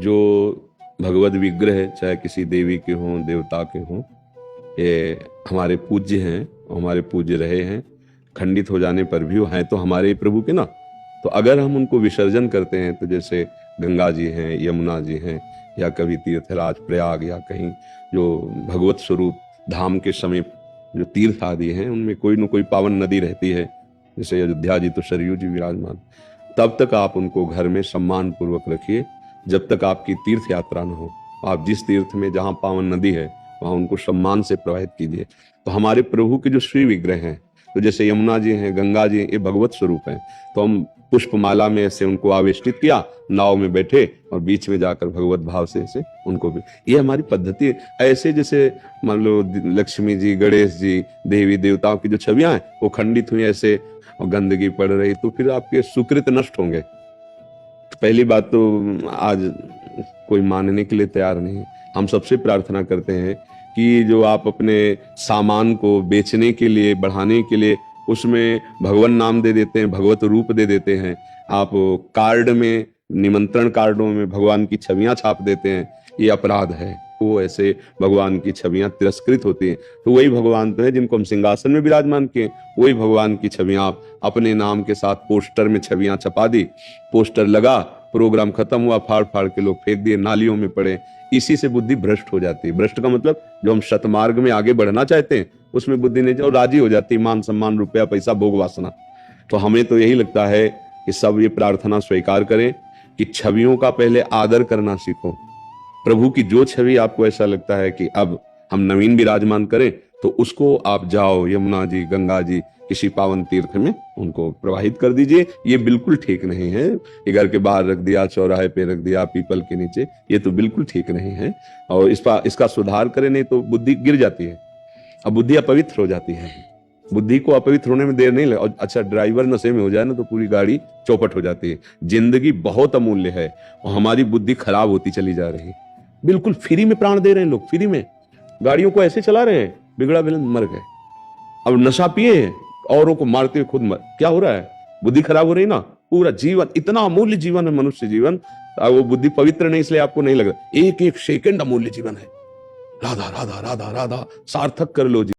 जो भगवत विग्रह चाहे किसी देवी के हों देवता के हों, ये हमारे पूज्य हैं, हमारे पूज्य रहे हैं, खंडित हो जाने पर भी वो हैं तो हमारे प्रभु के ना। तो अगर हम उनको विसर्जन करते हैं तो जैसे गंगा जी हैं, यमुना जी हैं, या कभी तीर्थराज प्रयाग या कहीं जो भगवत स्वरूप धाम के समीप जो तीर्थ आदि हैं उनमें कोई न कोई पावन नदी रहती है, जैसे अयोध्या जी तो सरयू जी विराजमान, तब तक आप उनको घर में सम्मान पूर्वक रखिए जब तक आपकी तीर्थ यात्रा न हो। आप जिस तीर्थ में जहाँ पावन नदी है वहाँ उनको सम्मान से प्रवाहित कीजिए। तो हमारे प्रभु के जो श्री विग्रह हैं, तो जैसे यमुना जी हैं, गंगा जी, ये भगवत स्वरूप हैं, तो हम पुष्पमाला में ऐसे उनको आवेष्टित किया, नाव में बैठे और बीच में जाकर भगवत भाव से ऐसे उनको भी, ये हमारी पद्धति है। ऐसे जैसे मान लो लक्ष्मी जी, गणेश जी, देवी देवताओं की जो छवियां हैं वो खंडित हुई ऐसे और गंदगी पड़ रही, तो फिर आपके सुकृत नष्ट होंगे। पहली बात तो आज कोई मानने के लिए तैयार नहीं। हम सबसे प्रार्थना करते हैं कि जो आप अपने सामान को बेचने के लिए, बढ़ाने के लिए उसमें भगवान नाम दे देते हैं, भगवत रूप दे देते हैं, आप कार्ड में, निमंत्रण कार्डों में भगवान की छवियां छाप देते हैं, ये अपराध है। वो ऐसे भगवान की छवियां तिरस्कृत होती हैं। तो वही भगवान तो है जिनको हम सिंहासन में विराजमान किए, वही भगवान की छवियां आप अपने नाम के साथ पोस्टर में छवियां छपा दी, पोस्टर लगा, प्रोग्राम खत्म हुआ, फाड़ फाड़ के लोग फेंक दिए, नालियों में पड़े। इसी से बुद्धि भ्रष्ट हो जाती है। भ्रष्ट का मतलब जो हम शतमार्ग में आगे बढ़ना चाहते हैं उसमें बुद्धि नहीं, और राजी हो जाती है, मान सम्मान, रुपया पैसा, भोग वासना। तो हमें तो यही लगता है कि सब ये प्रार्थना स्वीकार करें कि छवियों का पहले आदर करना सीखो। प्रभु की जो छवि आपको ऐसा लगता है कि अब हम नवीन विराजमान करें, तो उसको आप जाओ यमुना जी, गंगा जी, किसी पावन तीर्थ में उनको प्रवाहित कर दीजिए। ये बिल्कुल ठीक नहीं है। ये घर के बाहर रख दिया, चौराहे पे रख दिया, पीपल के नीचे, ये तो बिल्कुल ठीक नहीं है। और इसका सुधार करें, नहीं तो बुद्धि गिर जाती है, अब बुद्धि अपवित्र हो जाती है। बुद्धि को अपवित्र होने में देर नहीं लगे। और अच्छा, ड्राइवर नशे में हो जाए ना तो पूरी गाड़ी चौपट हो जाती है। जिंदगी बहुत अमूल्य है और हमारी बुद्धि खराब होती चली जा रही है। बिल्कुल फ्री में प्राण दे रहे हैं लोग, फ्री में गाड़ियों को ऐसे चला रहे हैं, बिगड़ा बिगड़ मर गए। अब नशा पिए हैं, औरों को मारते हुए खुद मर, क्या हो रहा है? बुद्धि खराब हो रही ना। पूरा जीवन, इतना अमूल्य जीवन है मनुष्य जीवन, वो बुद्धि पवित्र नहीं इसलिए आपको नहीं लग रहा। एक एक सेकंड अमूल्य जीवन है। राधा राधा राधा राधा, सार्थक कर लो जी।